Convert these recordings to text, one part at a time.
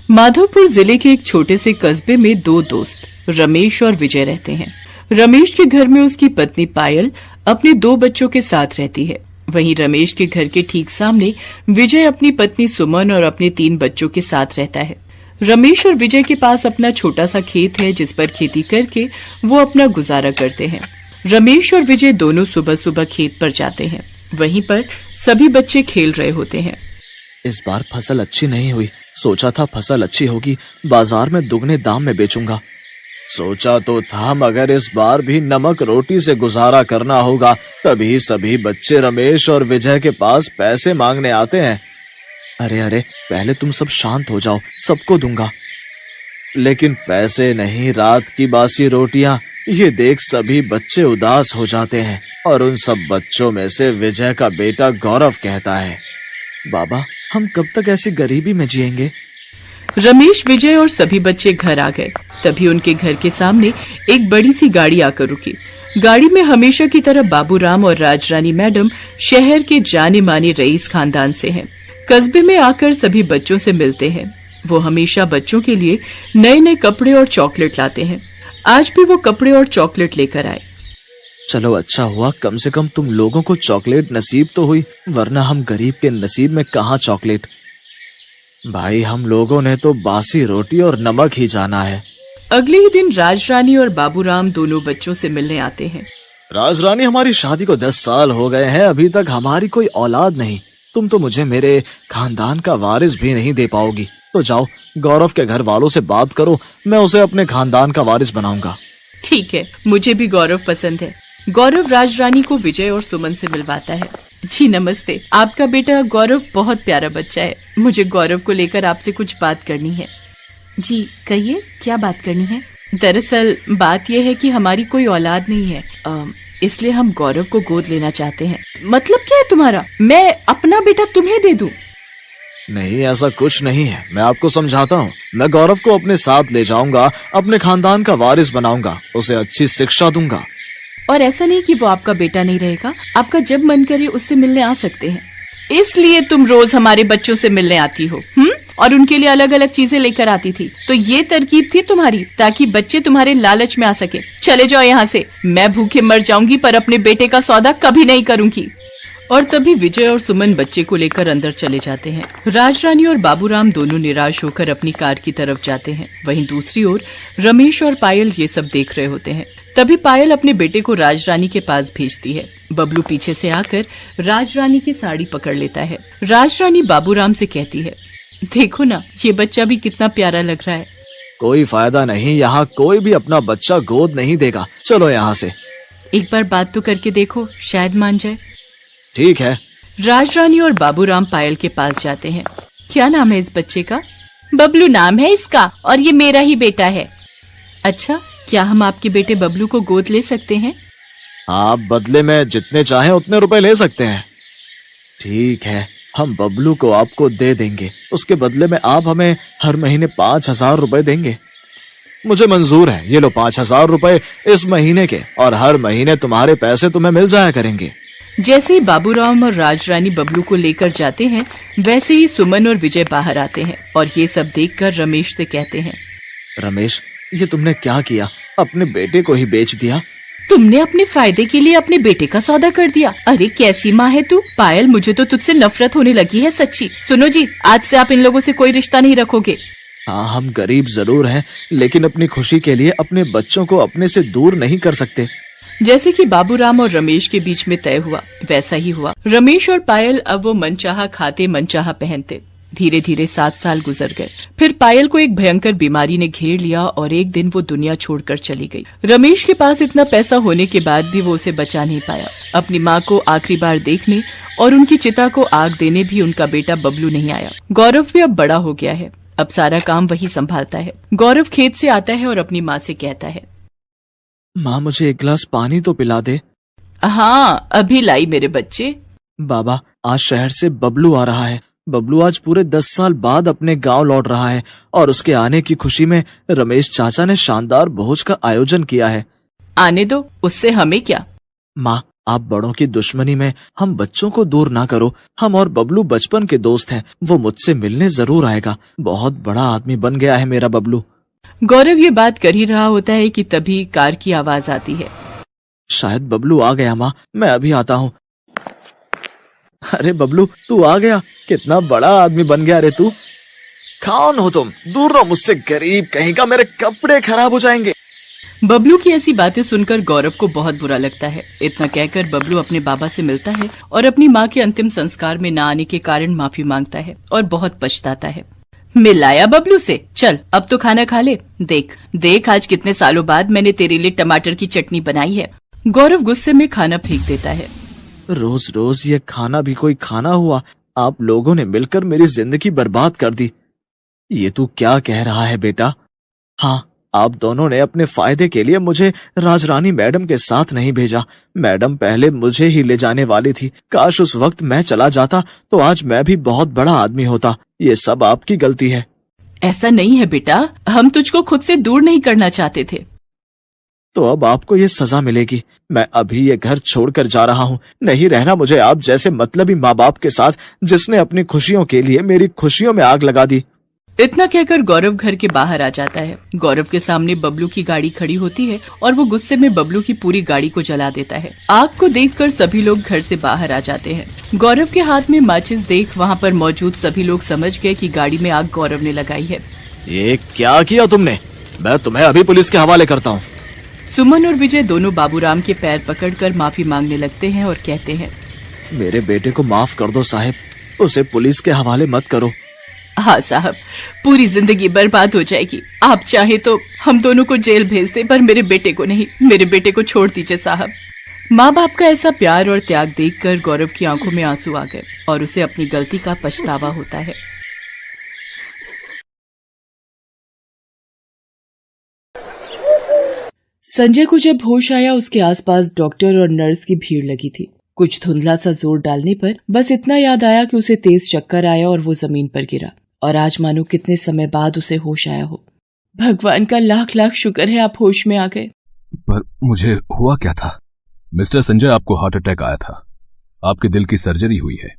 माधोपुर जिले के एक छोटे से कस्बे में दो दोस्त रमेश और विजय रहते हैं। रमेश के घर में उसकी पत्नी पायल अपने दो बच्चों के साथ रहती है। वहीं रमेश के घर के ठीक सामने विजय अपनी पत्नी सुमन और अपने 3 बच्चों के साथ रहता है। रमेश और विजय के पास अपना छोटा सा खेत है जिस पर खेती करके वो अपना गुजारा करते हैं। रमेश और विजय दोनों सुबह सुबह खेत पर जाते हैं। वहीं पर सभी बच्चे खेल रहे होते हैं। इस बार फसल अच्छी नहीं हुई। सोचा था फसल अच्छी होगी, बाजार में दुगने दाम में बेचूंगा। सोचा तो था मगर इस बार भी नमक रोटी से गुजारा करना होगा, तभी सभी बच्चे रमेश और विजय के पास पैसे मांगने आते हैं। अरे अरे, पहले तुम सब शांत हो जाओ, सबको दूंगा। लेकिन पैसे नहीं, रात की बासी रोटियां। ये देख सभी बच्चे उदास हो जाते हैं और उन सब बच्चों में से विजय का बेटा गौरव कहता है, बाबा हम कब तक ऐसी गरीबी में जिएंगे। रमेश, विजय और सभी बच्चे घर आ गए। तभी उनके घर के सामने एक बड़ी सी गाड़ी आकर रुकी। गाड़ी में हमेशा की तरह बाबूराम और राजरानी मैडम शहर के जाने माने रईस खानदान से हैं। कस्बे में आकर सभी बच्चों से मिलते हैं। वो हमेशा बच्चों के लिए नए नए कपड़े और चॉकलेट लाते हैं। आज भी वो कपड़े और चॉकलेट लेकर आए। चलो अच्छा हुआ, कम से कम तुम लोगों को चॉकलेट नसीब तो हुई, वरना हम गरीब के नसीब में कहाँ चॉकलेट। भाई हम लोगों ने तो बासी रोटी और नमक ही जाना है। अगले ही दिन राजरानी और बाबूराम दोनों बच्चों से मिलने आते हैं। राजरानी, हमारी शादी को 10 साल हो गए हैं, अभी तक हमारी कोई औलाद नहीं। तुम तो मुझे मेरे खानदान का वारिस भी नहीं दे पाओगी। तो जाओ गौरव के घर वालों से बात करो, मैं उसे अपने खानदान का वारिस बनाऊंगा। ठीक है, मुझे भी गौरव पसंद है। गौरव राजरानी को विजय और सुमन से मिलवाता है। जी नमस्ते, आपका बेटा गौरव बहुत प्यारा बच्चा है। मुझे गौरव को लेकर आपसे कुछ बात करनी है। जी कहिए, क्या बात करनी है? दरअसल बात यह है कि हमारी कोई औलाद नहीं है, इसलिए हम गौरव को गोद लेना चाहते हैं। मतलब क्या है तुम्हारा? मैं अपना बेटा तुम्हें दे दूं? नहीं, ऐसा कुछ नहीं है, मैं आपको समझाता हूँ। मैं गौरव को अपने साथ ले जाऊंगा, अपने खानदान का वारिस बनाऊंगा, उसे अच्छी शिक्षा दूंगा। और ऐसा नहीं कि वो आपका बेटा नहीं रहेगा, आपका जब मन करे उससे मिलने आ सकते हैं। इसलिए तुम रोज हमारे बच्चों से मिलने आती हो, और उनके लिए अलग अलग चीजें लेकर आती थी। तो ये तरकीब थी तुम्हारी, ताकि बच्चे तुम्हारे लालच में आ सके। चले जाओ यहाँ से, मैं भूखे मर जाऊंगी पर अपने बेटे का सौदा कभी नहीं करूंगी। और तभी विजय और सुमन बच्चे को लेकर अंदर चले जाते हैं। राजरानी और बाबूराम दोनों निराश होकर अपनी कार की तरफ जाते हैं। वहीं दूसरी ओर रमेश और पायल ये सब देख रहे होते हैं। तभी पायल अपने बेटे को राजरानी के पास भेजती है। बबलू पीछे से आकर राजरानी की साड़ी पकड़ लेता है। राजरानी बाबूराम से कहती है, देखो ना, ये बच्चा भी कितना प्यारा लग रहा है। कोई फायदा नहीं, यहाँ कोई भी अपना बच्चा गोद नहीं देगा। चलो यहाँ से। एक बार बात तो करके देखो, शायद मान जाए। ठीक है। राजरानी और बाबूराम पायल के पास जाते हैं। क्या नाम है इस बच्चे का? बबलू नाम है इसका, और ये मेरा ही बेटा है। अच्छा, क्या हम आपके बेटे बबलू को गोद ले सकते हैं? आप बदले में जितने चाहें उतने रुपए ले सकते हैं। ठीक है, हम बबलू को आपको दे देंगे। उसके बदले में आप हमें हर महीने 5,000 रुपए देंगे। मुझे मंजूर है, ये लो 5,000 रुपए इस महीने के, और हर महीने तुम्हारे पैसे तुम्हें मिल जाया करेंगे। जैसे ही बाबूराम और राजरानी बबलू को लेकर जाते हैं, वैसे ही सुमन और विजय बाहर आते हैं और ये सब देखकर रमेश से कहते हैं, रमेश, ये तुमने क्या किया? अपने बेटे को ही बेच दिया। तुमने अपने फायदे के लिए अपने बेटे का सौदा कर दिया। अरे कैसी माँ है तू? पायल, मुझे तो तुझसे नफरत होने लगी है सच्ची। सुनो जी, आज से आप इन लोगों से कोई रिश्ता नहीं रखोगे। हाँ, हम गरीब जरूर हैं, लेकिन अपनी खुशी के लिए अपने बच्चों को अपने से दूर नहीं कर सकते। जैसे कि बाबूराम और रमेश के बीच में तय हुआ, वैसा ही हुआ। रमेश और पायल अब वो मनचाहा खाते, मनचाहा पहनते। धीरे धीरे 7 साल गुजर गए। फिर पायल को एक भयंकर बीमारी ने घेर लिया और एक दिन वो दुनिया छोड़कर चली गई। रमेश के पास इतना पैसा होने के बाद भी वो उसे बचा नहीं पाया। अपनी माँ को आखिरी बार देखने और उनकी चिता को आग देने भी उनका बेटा बबलू नहीं आया। गौरव भी अब बड़ा हो गया है, अब सारा काम वही संभालता है। गौरव खेत से आता है और अपनी माँ से कहता है, माँ मुझे एक गिलास पानी तो पिला दे। हाँ, अभी लाई मेरे बच्चे। बाबा, आज शहर से बबलू आ रहा है। बबलू आज पूरे 10 साल बाद अपने गांव लौट रहा है और उसके आने की खुशी में रमेश चाचा ने शानदार भोज का आयोजन किया है। आने दो, उससे हमें क्या। माँ, आप बड़ों की दुश्मनी में हम बच्चों को दूर ना करो। हम और बबलू बचपन के दोस्त हैं, वो मुझसे मिलने जरूर आएगा। बहुत बड़ा आदमी बन गया है मेरा बबलू। गौरव ये बात कर ही रहा होता है कि तभी कार की आवाज आती है। शायद बबलू आ गया माँ, मैं अभी आता हूँ। अरे बबलू, तू आ गया, कितना बड़ा आदमी बन गया रे तू। कौन हो तुम? दूर रहो मुझसे, गरीब कहीं का, मेरे कपड़े खराब हो जाएंगे। बबलू की ऐसी बातें सुनकर गौरव को बहुत बुरा लगता है। इतना कहकर बबलू अपने बाबा से मिलता है और अपनी माँ के अंतिम संस्कार में न आने के कारण माफी मांगता है और बहुत पछताता है। मिल आया बबलू से, चल अब तो खाना खा ले। देख देख, आज कितने सालों बाद मैंने तेरे लिए टमाटर की चटनी बनाई है। गौरव गुस्से में खाना फेंक देता है। रोज रोज ये खाना भी कोई खाना हुआ? आप लोगों ने मिलकर मेरी जिंदगी बर्बाद कर दी। ये तू क्या कह रहा है बेटा? हाँ, आप दोनों ने अपने फायदे के लिए मुझे राजरानी मैडम के साथ नहीं भेजा। मैडम पहले मुझे ही ले जाने वाली थी। काश उस वक्त मैं चला जाता तो आज मैं भी बहुत बड़ा आदमी होता। ये सब आपकी गलती है। ऐसा नहीं है बेटा, हम तुझको खुद से दूर नहीं करना चाहते थे। तो अब आपको ये सजा मिलेगी। मैं अभी ये घर छोड़कर जा रहा हूँ। नहीं रहना मुझे आप जैसे मतलबी माँ बाप के साथ, जिसने अपनी खुशियों के लिए मेरी खुशियों में आग लगा दी। इतना कहकर गौरव घर के बाहर आ जाता है। गौरव के सामने बबलू की गाड़ी खड़ी होती है और वो गुस्से में बबलू की पूरी गाड़ी को जला देता है। आग को देखकर सभी लोग घर से बाहर आ जाते हैं। गौरव के हाथ में माचिस देख वहाँ पर मौजूद सभी लोग समझ गए कि गाड़ी में आग गौरव ने लगाई है। ये क्या किया तुमने? मैं तुम्हें अभी पुलिस के हवाले करता हूँ। सुमन और विजय दोनों बाबूराम के पैर पकड़कर माफी मांगने लगते हैं और कहते हैं, मेरे बेटे को माफ कर दो साहब, उसे पुलिस के हवाले मत करो। हाँ साहब, पूरी जिंदगी बर्बाद हो जाएगी। आप चाहे तो हम दोनों को जेल भेज दे, पर मेरे बेटे को नहीं। मेरे बेटे को छोड़ दीजिए साहब। माँ बाप का ऐसा प्यार और त्याग देखकर गौरव की आंखों में आंसू आ गए और उसे अपनी गलती का पछतावा होता है। संजय को जब होश आया, उसके आसपास डॉक्टर और नर्स की भीड़ लगी थी। कुछ धुंधला सा जोर डालने पर बस इतना याद आया कि उसे तेज चक्कर आया और वो जमीन पर गिरा। और आज मानो कितने समय बाद उसे होश आया हो। भगवान का लाख लाख शुक्र है आप होश में आ गए। पर मुझे हुआ क्या था? मिस्टर संजय, आपको हार्ट अटैक आया था। आपके दिल की सर्जरी हुई है।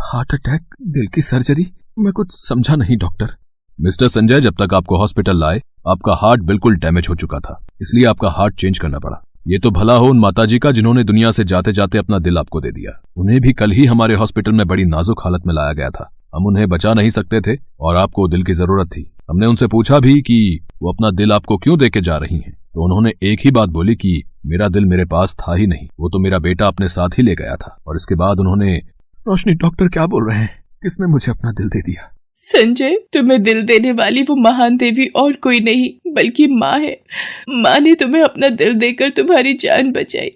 Heart attack? दिल की सर्जरी? मैं कुछ समझा नहीं डॉक्टर। मिस्टर संजय, जब तक आपको हॉस्पिटल लाए आपका हार्ट बिल्कुल डैमेज हो चुका था, इसलिए आपका हार्ट चेंज करना पड़ा। ये तो भला हो उन माताजी का जिन्होंने दुनिया से जाते जाते अपना दिल आपको दे दिया। उन्हें भी कल ही हमारे हॉस्पिटल में बड़ी नाजुक हालत में लाया गया था। हम उन्हें बचा नहीं सकते थे और आपको दिल की जरूरत थी। हमने उनसे पूछा भी कि वो अपना दिल आपको क्यों देके जा रही हैं, तो उन्होंने एक ही बात बोली कि मेरा दिल मेरे पास था ही नहीं, वो तो मेरा बेटा अपने साथ ही ले गया था। और इसके बाद उन्होंने... रोशनी, डॉक्टर क्या बोल रहे हैं? किसने मुझे अपना दिल दे दिया? संजय, तुम्हें दिल देने वाली वो महान देवी और कोई नहीं बल्कि माँ है। माँ ने तुम्हें अपना दिल देकर तुम्हारी जान बचाई।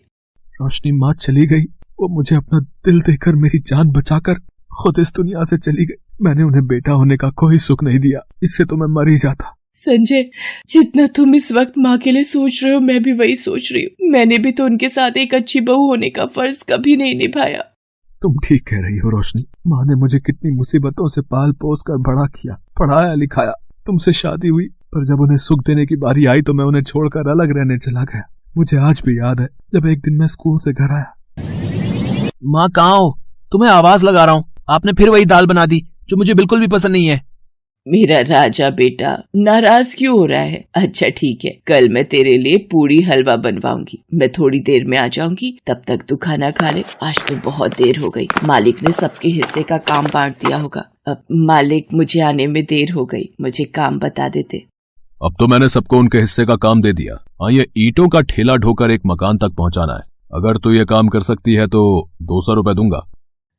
रोशनी, माँ चली गई, वो मुझे अपना दिल देकर मेरी जान बचाकर खुद इस दुनिया से चली गई। मैंने उन्हें बेटा होने का कोई सुख नहीं दिया, इससे तो मैं मर ही जाता। संजय, जितना तुम इस वक्त माँ के लिए सोच रहे हो, मैं भी वही सोच रही हूँ। मैंने भी तो उनके साथ एक अच्छी बहू होने का फर्ज कभी नहीं निभाया। तुम ठीक कह रही हो रोशनी। माँ ने मुझे कितनी मुसीबतों से पाल पोस कर बड़ा किया, पढ़ाया लिखाया। तुमसे शादी हुई, पर जब उन्हें सुख देने की बारी आई तो मैं उन्हें छोड़कर अलग रहने चला गया। मुझे आज भी याद है जब एक दिन मैं स्कूल से घर आया। माँ कहाँ हो? तुम्हें आवाज लगा रहा हूँ, आपने फिर वही दाल बना दी जो मुझे बिल्कुल भी पसंद नहीं है। मेरा राजा बेटा, नाराज क्यों हो रहा है? अच्छा ठीक है, कल मैं तेरे लिए पूरी हलवा बनवाऊंगी। मैं थोड़ी देर में आ जाऊंगी, तब तक तू खाना खा ले। आज तो बहुत देर हो गई। मालिक ने सबके हिस्से का काम बांट दिया होगा। अब मालिक, मुझे आने में देर हो गई, मुझे काम बता देते। अब तो मैंने सबको उनके हिस्से का काम दे दिया। हाँ, ये ईंटों का ठेला ढोकर एक मकान तक पहुंचाना है। अगर तू ये काम कर सकती है तो 200 रुपए दूंगा।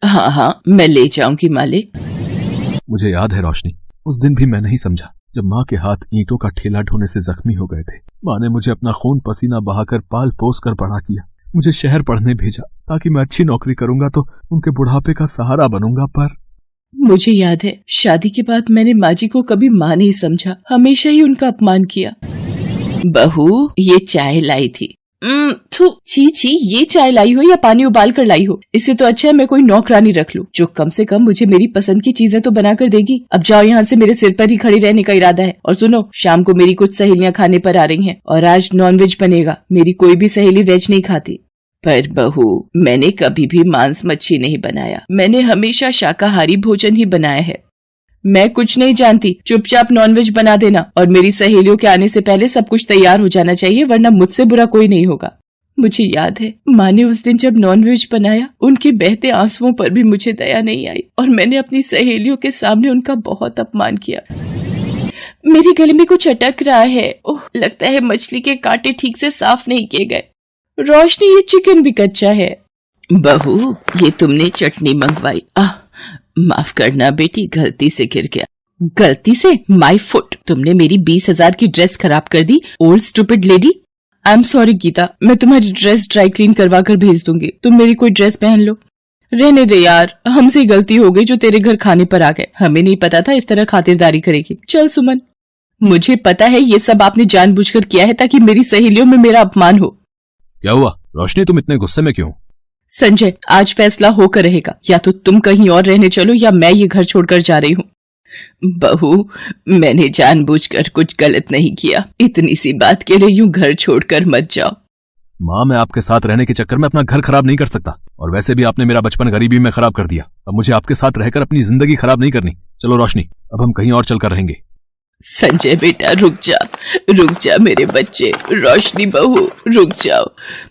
हाँ हाँ, मैं ले जाऊंगी मालिक। मुझे याद है रोशनी, उस दिन भी मैं नहीं समझा जब माँ के हाथ ईंटों का ठेला ढोने से जख्मी हो गए थे। माँ ने मुझे अपना खून पसीना बहाकर पाल पोस कर बड़ा किया। मुझे शहर पढ़ने भेजा ताकि मैं अच्छी नौकरी करूंगा तो उनके बुढ़ापे का सहारा बनूंगा। पर मुझे याद है, शादी के बाद मैंने माँ जी को कभी माँ नहीं समझा, हमेशा ही उनका अपमान किया। बहू, ये चाय लाई थी। छी छी, ये चाय लाई हो या पानी उबाल कर लाई हो? इससे तो अच्छा है मैं कोई नौकरानी रख लूं, जो कम से कम मुझे मेरी पसंद की चीजें तो बना कर देगी। अब जाओ यहाँ से, मेरे सिर पर ही खड़ी रहने का इरादा है। और सुनो, शाम को मेरी कुछ सहेलियां खाने पर आ रही हैं और आज नॉनवेज बनेगा। मेरी कोई भी सहेली वेज नहीं खाती। पर बहू, मैंने कभी भी मांस मच्छी नहीं बनाया। मैंने हमेशा शाकाहारी भोजन ही बनाया है। मैं कुछ नहीं जानती, चुपचाप नॉनवेज बना देना और मेरी सहेलियों के आने से पहले सब कुछ तैयार हो जाना चाहिए, वरना मुझसे बुरा कोई नहीं होगा। मुझे याद है माँ ने उस दिन जब नॉनवेज बनाया, उनके बहते आंसुओं पर भी मुझे दया नहीं आई और मैंने अपनी सहेलियों के सामने उनका बहुत अपमान किया। मेरे गले में कुछ अटक रहा है। ओह, लगता है मछली के कांटे ठीक से साफ नहीं किए गए। रोशनी, ये चिकन भी कच्चा है। बहू, ये तुमने चटनी मंगवाई। माफ करना बेटी, गलती से गिर गया। गलती से? My foot. तुमने मेरी 20,000 की ड्रेस खराब कर दी, old stupid lady. I am sorry Geeta, मैं तुम्हारी ड्रेस ड्राई क्लीन करवा कर भेज दूंगी। तुम मेरी कोई ड्रेस पहन लो। रहने दे यार, हमसे गलती हो गई जो तेरे घर खाने पर आ गए। हमें नहीं पता था इस तरह खातिरदारी करेगी। चल सुमन, मुझे पता है ये सब आपने जानबूझकर किया है ताकि मेरी सहेलियों में मेरा अपमान हो। क्या हुआ रोशनी, तुम इतने गुस्से में क्यों? संजय, आज फैसला होकर रहेगा, या तो तुम कहीं और रहने चलो या मैं ये घर छोड़कर जा रही हूँ। बहू, मैंने जानबूझकर कुछ गलत नहीं किया। इतनी सी बात के लिए यूं घर छोड़कर मत जाओ। माँ, मैं आपके साथ रहने के चक्कर में अपना घर खराब नहीं कर सकता, और वैसे भी आपने मेरा बचपन गरीबी में खराब कर दिया। अब मुझे आपके साथ रहकर अपनी जिंदगी खराब नहीं करनी। चलो रोशनी, अब हम कहीं और चलकर रहेंगे। संजय बेटा, रुक जा मेरे बच्चे। रोशनी बहू, रुक जाओ,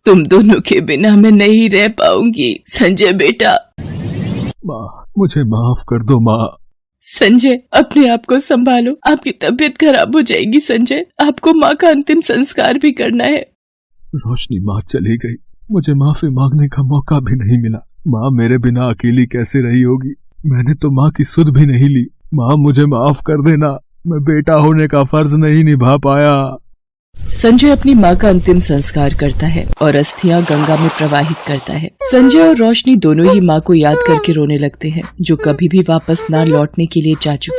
तुम दोनों के बिना मैं नहीं रह पाऊंगी। संजय बेटा। माँ, मुझे माफ कर दो माँ। संजय, अपने आप को संभालो, आपकी तबीयत खराब हो जाएगी। संजय, आपको माँ का अंतिम संस्कार भी करना है। रोशनी, माँ चली गई, मुझे माफी मांगने का मौका भी नहीं मिला। माँ मेरे बिना अकेली कैसे रही होगी? मैंने तो माँ की सुध भी नहीं ली। माँ, मुझे माफ कर देना, मैं बेटा होने का फर्ज नहीं निभा पाया। संजय अपनी माँ का अंतिम संस्कार करता है और अस्थियां गंगा में प्रवाहित करता है। संजय और रोशनी दोनों ही माँ को याद करके रोने लगते हैं, जो कभी भी वापस ना लौटने के लिए जा चुकी।